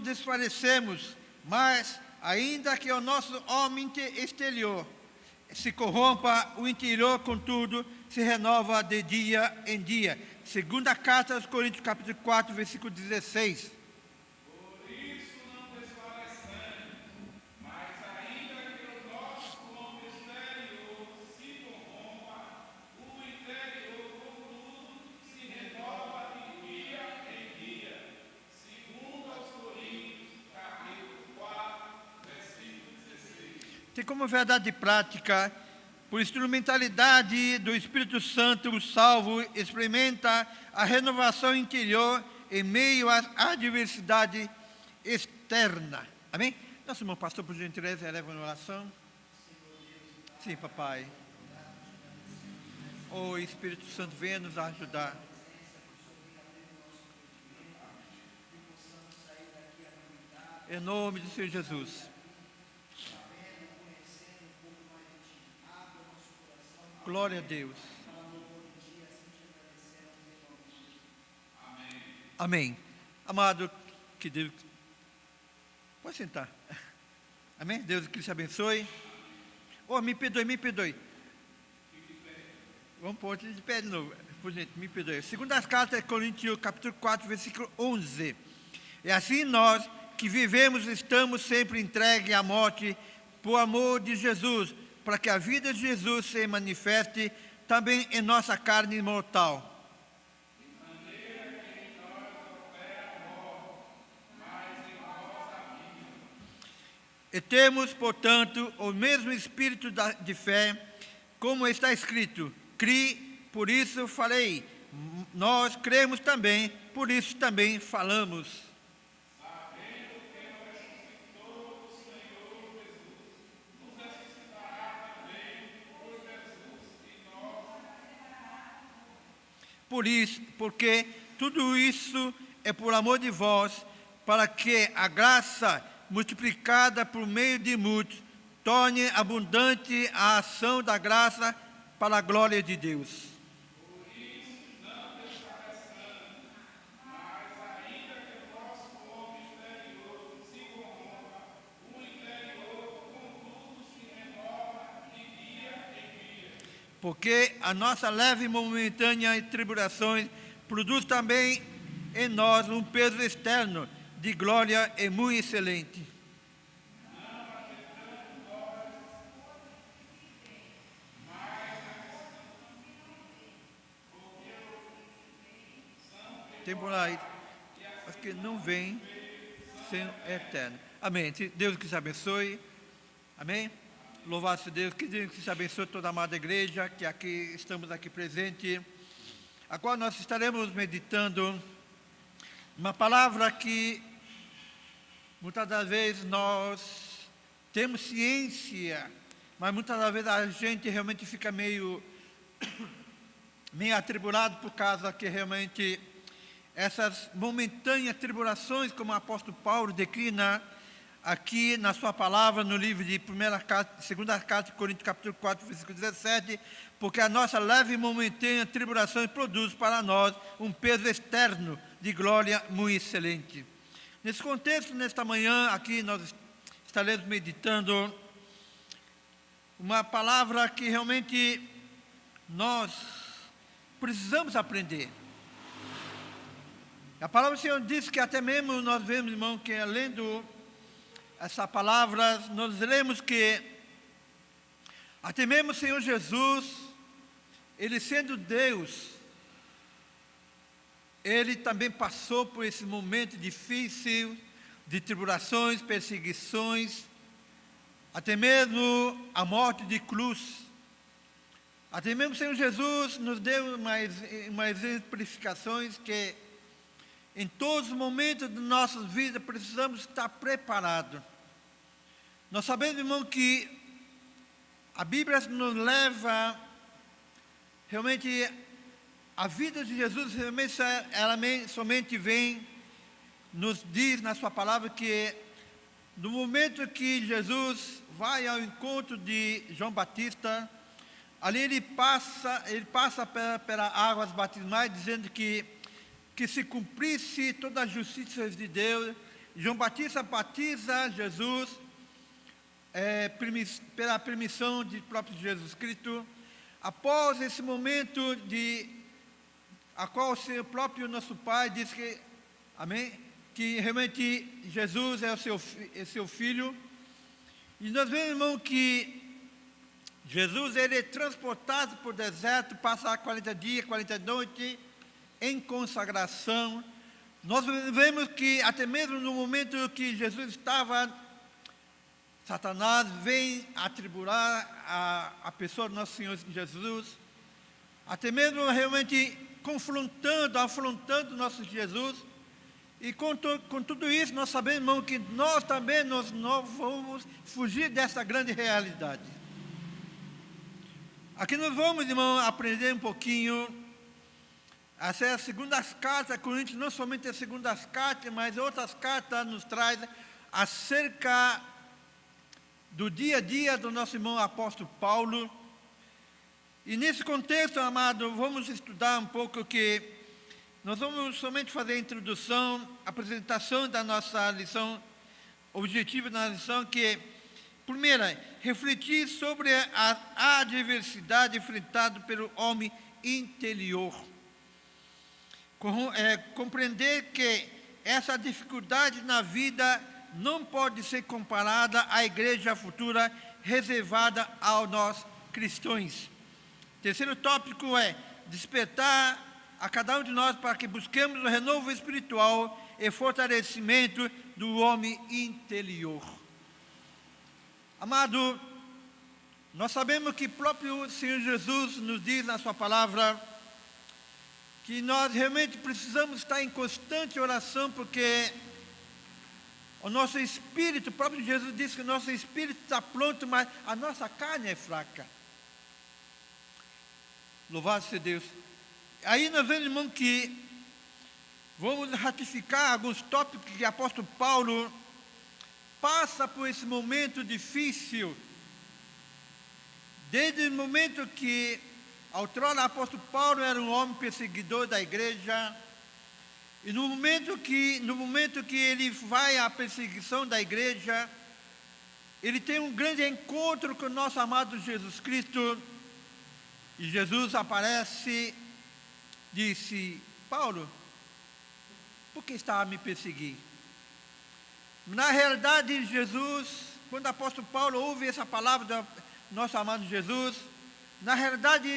desfalecemos, mas, ainda que o nosso homem exterior se corrompa, o interior, contudo, se renova de dia em dia. Segunda carta aos Coríntios, capítulo 4, versículo 16. Por isso não desfalecemos, mas ainda que o nosso homem exterior se corrompa, o interior, contudo, se renova de dia em dia. Segundo aos Coríntios, capítulo 4, versículo 16. Tem como verdade prática, por instrumentalidade do Espírito Santo, o salvo experimenta a renovação interior em meio à adversidade externa. Amém? Nosso irmão pastor, por gentileza, eleva uma oração. Sim, papai. O Espírito Santo venha nos ajudar. Em nome do Senhor Jesus. Glória a Deus. Amém. Amado, que Deus... Pode sentar. Amém? Deus que te abençoe. Oh, me perdoe. Vamos pôr de pé de novo. Por gente, me perdoe. Segunda carta de Coríntios, capítulo 4, versículo 11. E assim nós, que vivemos, estamos sempre entregues à morte por amor de Jesus, para que a vida de Jesus se manifeste também em nossa carne mortal. E temos, portanto, o mesmo espírito de fé, como está escrito: cri, por isso falei. Nós cremos também, por isso também falamos. Por isso, porque tudo isso é por amor de vós, para que a graça multiplicada por meio de muitos torne abundante a ação da graça para a glória de Deus. Por isso não desfalecemos, mas ainda que o nosso homem exterior se corrompa, o interior, contudo, se renova de dia em dia. Porque a nossa leve e momentânea tribulações produz também em nós um peso externo de glória e muito excelente. Temporais, mas que não vem sem eterno. Amém. Deus que te abençoe. Amém. Louvado seja Deus, que Deus te abençoe toda a amada igreja, que aqui estamos aqui presente. Agora nós estaremos meditando uma palavra que muitas das vezes nós temos ciência, mas muitas das vezes a gente realmente fica meio atribulado por causa que realmente essas momentâneas tribulações, como o apóstolo Paulo declina aqui na sua palavra, no livro de segunda carta de Coríntios, capítulo 4, versículo 17, porque a nossa leve e momentânea tribulação produz para nós um peso externo de glória muito excelente. Nesse contexto, nesta manhã, aqui nós estaremos meditando uma palavra que realmente nós precisamos aprender. A palavra do Senhor diz que até mesmo nós vemos, irmão, que lendo essa palavra, nós lemos que até mesmo o Senhor Jesus, Ele sendo Deus, Ele também passou por esse momento difícil de tribulações, perseguições, até mesmo a morte de cruz. Até mesmo o Senhor Jesus nos deu umas exemplificações que em todos os momentos de nossas vidas precisamos estar preparados. Nós sabemos, irmão, que a Bíblia nos leva realmente a vida de Jesus, realmente ela somente vem, nos diz na sua palavra que no momento que Jesus vai ao encontro de João Batista, ali ele passa pelas águas batismais, dizendo que se cumprisse toda a justiça de Deus, João Batista batiza Jesus pela permissão de próprio Jesus Cristo. Após esse momento a qual o seu próprio nosso Pai diz que, amém, que realmente Jesus é o seu Filho. E nós vemos, irmão, que Jesus ele é transportado por deserto, passa 40 dias, 40 noites em consagração. Nós vemos que até mesmo no momento que Jesus estava, Satanás vem atribular a pessoa do nosso Senhor Jesus, até mesmo realmente afrontando nosso Jesus. E com tudo isso, nós sabemos, irmão, que nós também não vamos fugir dessa grande realidade. Aqui nós vamos, irmão, aprender um pouquinho. Essa é a segunda carta a Coríntios, não somente as segundas cartas, mas outras cartas nos traz acerca do dia a dia do nosso irmão apóstolo Paulo. E nesse contexto, amado, vamos estudar um pouco que nós vamos somente fazer a introdução, a apresentação da nossa lição, o objetivo da lição, que é, primeiro, refletir sobre a adversidade enfrentada pelo homem interior. Compreender que essa dificuldade na vida não pode ser comparada à igreja futura reservada aos nós cristãos. Terceiro tópico é despertar a cada um de nós para que busquemos o renovo espiritual e fortalecimento do homem interior. Amado, nós sabemos que o próprio Senhor Jesus nos diz na sua palavra que nós realmente precisamos estar em constante oração, porque o nosso espírito, o próprio Jesus disse que o nosso espírito está pronto, mas a nossa carne é fraca. Louvado seja Deus. Aí nós vemos, irmão, que vamos ratificar alguns tópicos que o apóstolo Paulo passa por esse momento difícil. Desde o momento que, outrora, o apóstolo Paulo era um homem perseguidor da igreja, e no momento que ele vai à perseguição da igreja, ele tem um grande encontro com o nosso amado Jesus Cristo, e Jesus aparece, disse: Paulo, por que está a me perseguir? Na realidade, Jesus, quando o apóstolo Paulo ouve essa palavra do nosso amado Jesus, na realidade,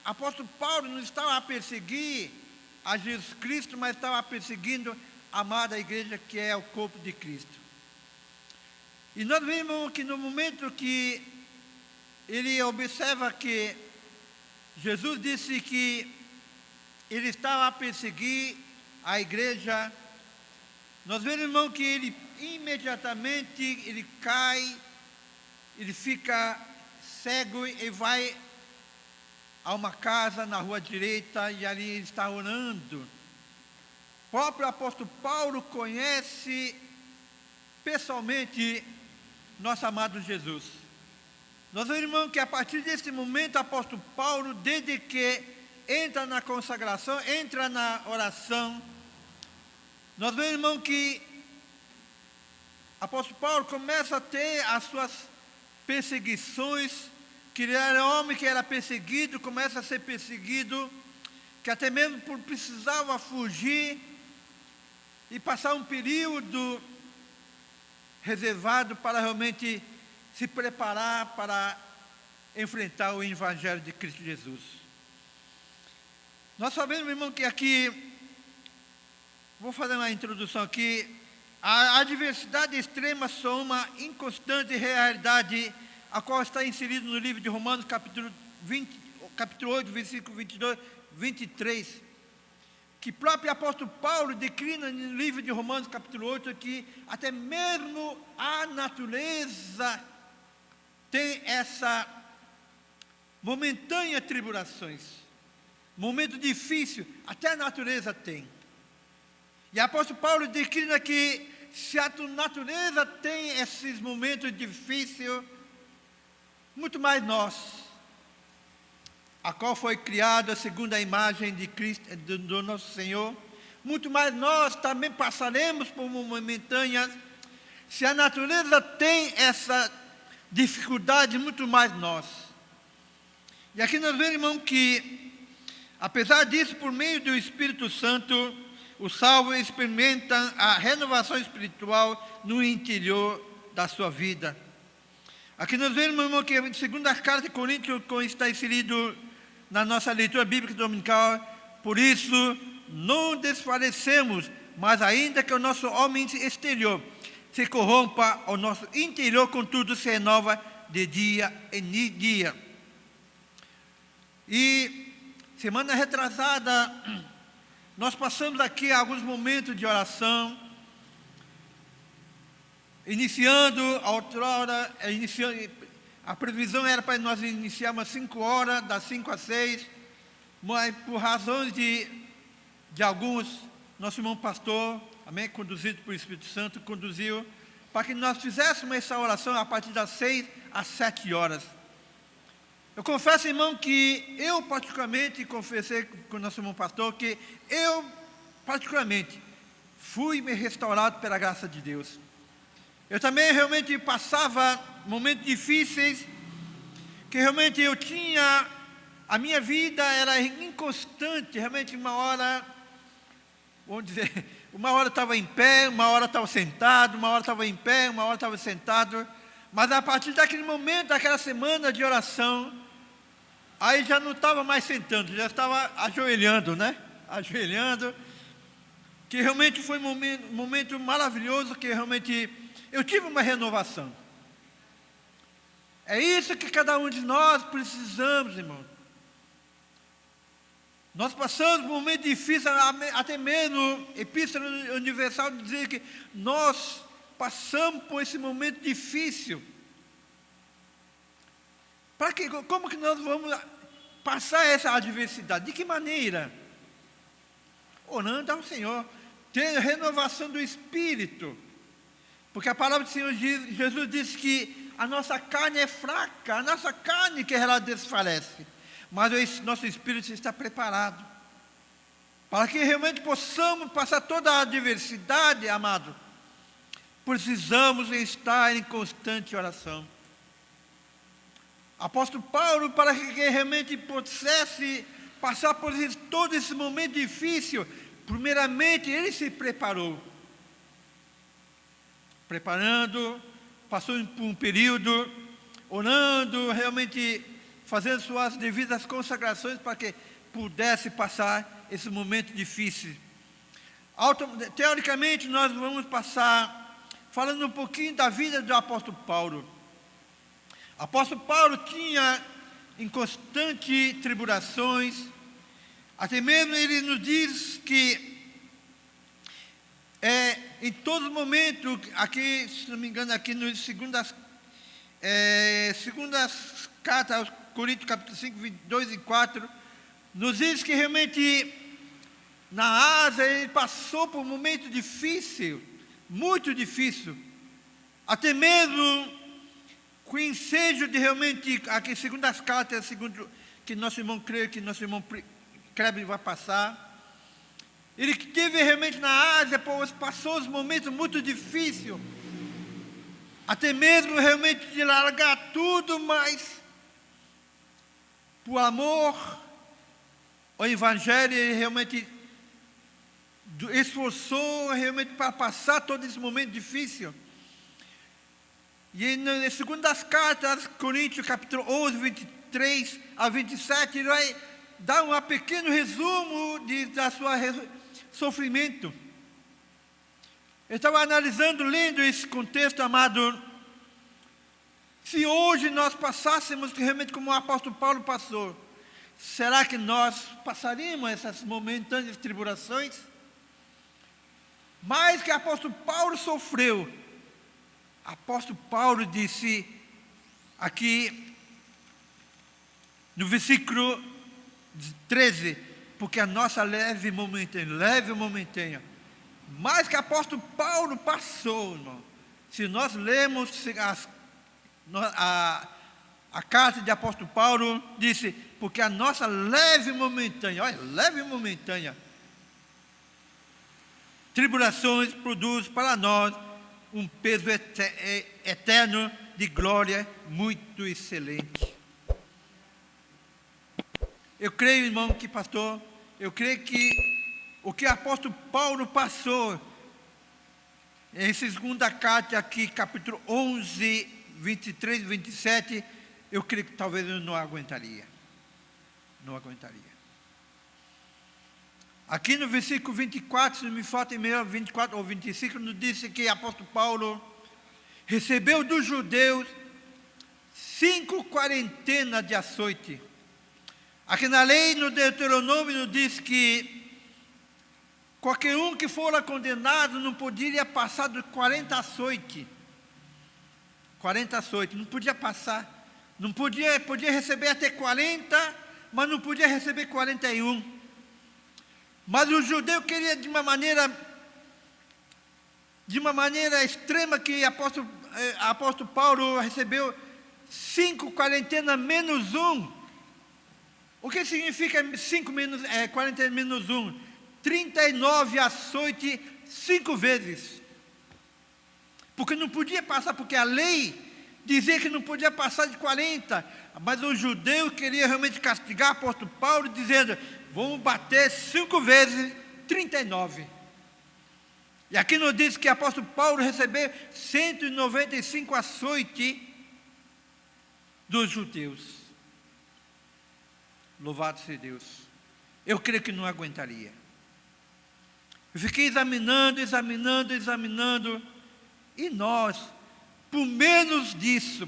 o apóstolo Paulo não estava a perseguir a Jesus Cristo, mas estava perseguindo a amada igreja, que é o corpo de Cristo. E nós vimos que no momento que ele observa que Jesus disse que ele estava a perseguir a igreja, nós vemos, irmão, que ele imediatamente ele cai, ele fica cego e vai a uma casa na rua direita, e ali ele está orando. O próprio apóstolo Paulo conhece pessoalmente nosso amado Jesus. Nós vemos, irmão, que a partir desse momento, o apóstolo Paulo, desde que entra na consagração, entra na oração, nós vemos, irmão, que o apóstolo Paulo começa a ter as suas perseguições, que ele era homem que era perseguido, começa a ser perseguido, que até mesmo precisava fugir e passar um período reservado para realmente se preparar para enfrentar o Evangelho de Cristo Jesus. Nós sabemos, irmão, que aqui, vou fazer uma introdução aqui, a adversidade extrema são uma inconstante realidade, a qual está inserido no livro de Romanos, capítulo 8, versículo 22, 23, que próprio apóstolo Paulo declina no livro de Romanos, capítulo 8, que até mesmo a natureza tem essa momentânea tribulações, momento difícil, até a natureza tem. E o apóstolo Paulo declina que se a natureza tem esses momentos difíceis, muito mais nós, a qual foi criada segundo a imagem de Cristo, do nosso Senhor, muito mais nós também passaremos por momentâneas. Se a natureza tem essa dificuldade, muito mais nós. E aqui nós vemos, irmão, que, apesar disso, por meio do Espírito Santo, os salvos experimentam a renovação espiritual no interior da sua vida. Aqui nós vemos, irmão, que a segunda carta de Coríntios, como está inserido na nossa leitura bíblica dominical, por isso não desfalecemos, mas ainda que o nosso homem exterior se corrompa, o nosso interior, contudo, se renova de dia em dia. E semana retrasada, nós passamos aqui alguns momentos de oração, iniciando a outra hora, a previsão era para nós iniciarmos às 5 horas, das 5 às 6, mas por razões de alguns, nosso irmão pastor, amém, conduzido pelo Espírito Santo, conduziu para que nós fizéssemos essa oração a partir das 6 às 7 horas. Eu confesso, irmão, que eu particularmente confessei com o nosso irmão pastor que eu particularmente fui me restaurado pela graça de Deus. Eu também realmente passava momentos difíceis, que realmente eu tinha, a minha vida era inconstante, realmente uma hora, vamos dizer, uma hora estava em pé, uma hora estava sentado, uma hora estava em pé, uma hora estava sentado, mas a partir daquele momento, daquela semana de oração, aí já não estava mais sentando, já estava ajoelhando, né? Ajoelhando, que realmente foi um momento maravilhoso, que realmente eu tive uma renovação. É isso que cada um de nós precisamos, irmão. Nós passamos por um momento difícil, até mesmo a Epístola Universal diz que nós passamos por esse momento difícil. Como que nós vamos passar essa adversidade? De que maneira? Orando ao Senhor, tendo renovação do Espírito. Porque a palavra do Senhor Jesus diz que a nossa carne é fraca, a nossa carne que ela desfalece. Mas o nosso espírito está preparado para que realmente possamos passar toda a adversidade, amado. Precisamos estar em constante oração. Apóstolo Paulo, para que realmente pudesse passar por todo esse momento difícil, primeiramente ele se preparou. Preparando, passou por um período, orando, realmente fazendo suas devidas consagrações para que pudesse passar esse momento difícil. Teoricamente, nós vamos passar falando um pouquinho da vida do apóstolo Paulo. O apóstolo Paulo tinha em constante tribulações, até mesmo ele nos diz que em todo momento, aqui, se não me engano, aqui no segundas cartas aos Coríntios, capítulo 5, 22 e 4, nos diz que realmente na Ásia ele passou por um momento difícil, muito difícil, até mesmo com o ensejo de realmente, aqui segundo as cartas, segundo que nosso irmão crê, que nosso irmão Kleber vai passar, ele que teve realmente na Ásia, passou os momentos muito difíceis, até mesmo realmente de largar tudo, mas por amor ao Evangelho, ele realmente esforçou realmente para passar todo esse momento difícil. E na segunda das cartas, Coríntios, capítulo 11, 23 a 27, ele vai dar um pequeno resumo da sua sofrimento. Eu estava analisando, lendo esse contexto, amado. Se hoje nós passássemos realmente como o apóstolo Paulo passou, será que nós passaríamos essas momentâneas tribulações? Mais que o apóstolo Paulo sofreu, o apóstolo Paulo disse aqui no versículo 13, porque a nossa leve e momentânea, mais que o apóstolo Paulo passou, irmão. Se nós lemos a carta de apóstolo Paulo, disse, porque a nossa leve e momentânea, olha, leve e momentânea, tribulações produzem para nós um peso eterno de glória muito excelente. Eu creio, irmão, que pastor, eu creio que o que o apóstolo Paulo passou em segunda carta aqui, capítulo 11, 23 e 27, eu creio que talvez eu não aguentaria. Não aguentaria. Aqui no versículo 24, se não me falta em meio 24 ou 25, nos diz que o apóstolo Paulo recebeu dos judeus 5 quarentenas de açoite. Aqui na lei, no Deuteronômio, nos diz que qualquer um que fora condenado não poderia passar de 40 açoites. 40 açoites, não podia passar. Não podia receber até 40, mas não podia receber 41. Mas o judeu queria de uma maneira extrema que apóstolo Paulo recebeu 5 quarentenas menos 1. O que significa 40 menos 1? 39 açoites 5 vezes. Porque não podia passar, porque a lei dizia que não podia passar de 40. Mas o judeu queria realmente castigar o apóstolo Paulo, dizendo: vamos bater 5 vezes 39. E aqui nos diz que o apóstolo Paulo recebeu 195 açoites dos judeus. Louvado seja Deus. Eu creio que não aguentaria. Eu fiquei examinando, e nós, por menos disso,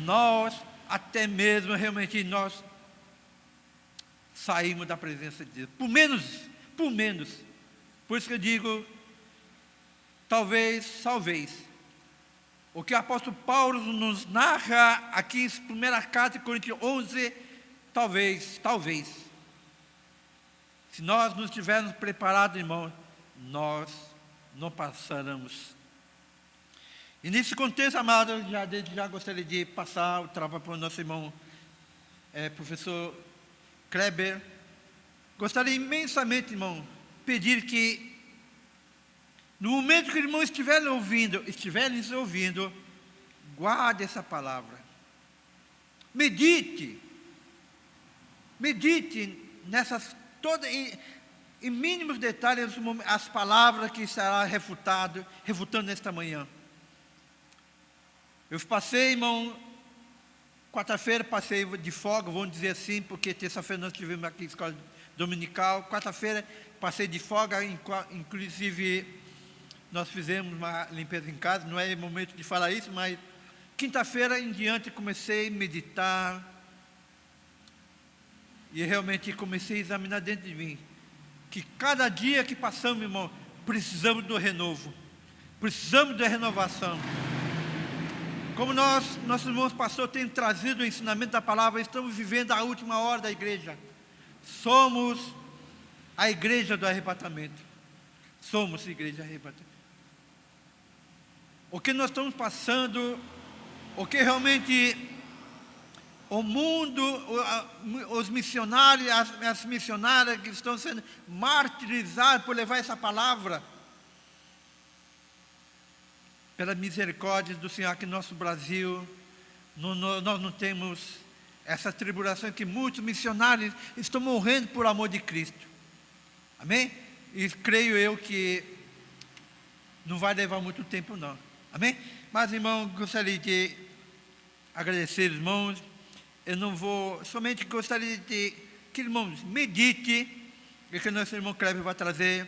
nós, até mesmo realmente nós saímos da presença de Deus. Por menos. Por isso que eu digo, talvez, o que o apóstolo Paulo nos narra aqui em 1 carta de Coríntios 11, talvez, se nós não estivermos preparados, irmão, nós não passaremos. E nesse contexto, amado, já gostaria de passar o trabalho para o nosso irmão, professor Kleber. Gostaria imensamente, irmão, pedir que, no momento que o irmão estiver nos ouvindo, guarde essa palavra. Medite nessas todas, em mínimos detalhes, as palavras que estará refutando nesta manhã. Eu passei, irmão, quarta-feira passei de folga, vamos dizer assim, porque terça-feira nós tivemos aqui escola dominical. Quarta-feira passei de folga, inclusive nós fizemos uma limpeza em casa, não é momento de falar isso, mas quinta-feira em diante comecei a meditar e realmente comecei a examinar dentro de mim que cada dia que passamos, irmão, precisamos do renovo, precisamos da renovação. Como nossos irmãos pastores têm trazido o ensinamento da palavra, estamos vivendo a última hora da igreja. Somos a igreja do arrebatamento. Somos a igreja do arrebatamento. O que nós estamos passando, o que realmente o mundo, os missionários, as missionárias que estão sendo martirizados por levar essa palavra, pela misericórdia do Senhor, aqui no nosso Brasil, nós não temos essa tribulação que muitos missionários estão morrendo por amor de Cristo. Amém? E creio eu que não vai levar muito tempo não. Amém? Mas, irmão, gostaria de agradecer, irmãos. Eu não vou, somente gostaria de que, irmãos, medite, e que nosso irmão Kleber vai trazer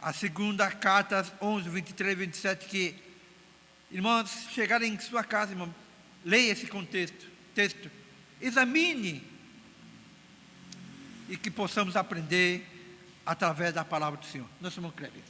a segunda carta, 11, 23 e 27, que, irmãos, chegarem em sua casa, irmão, leia esse texto, examine, e que possamos aprender através da palavra do Senhor. Nosso irmão Kleber.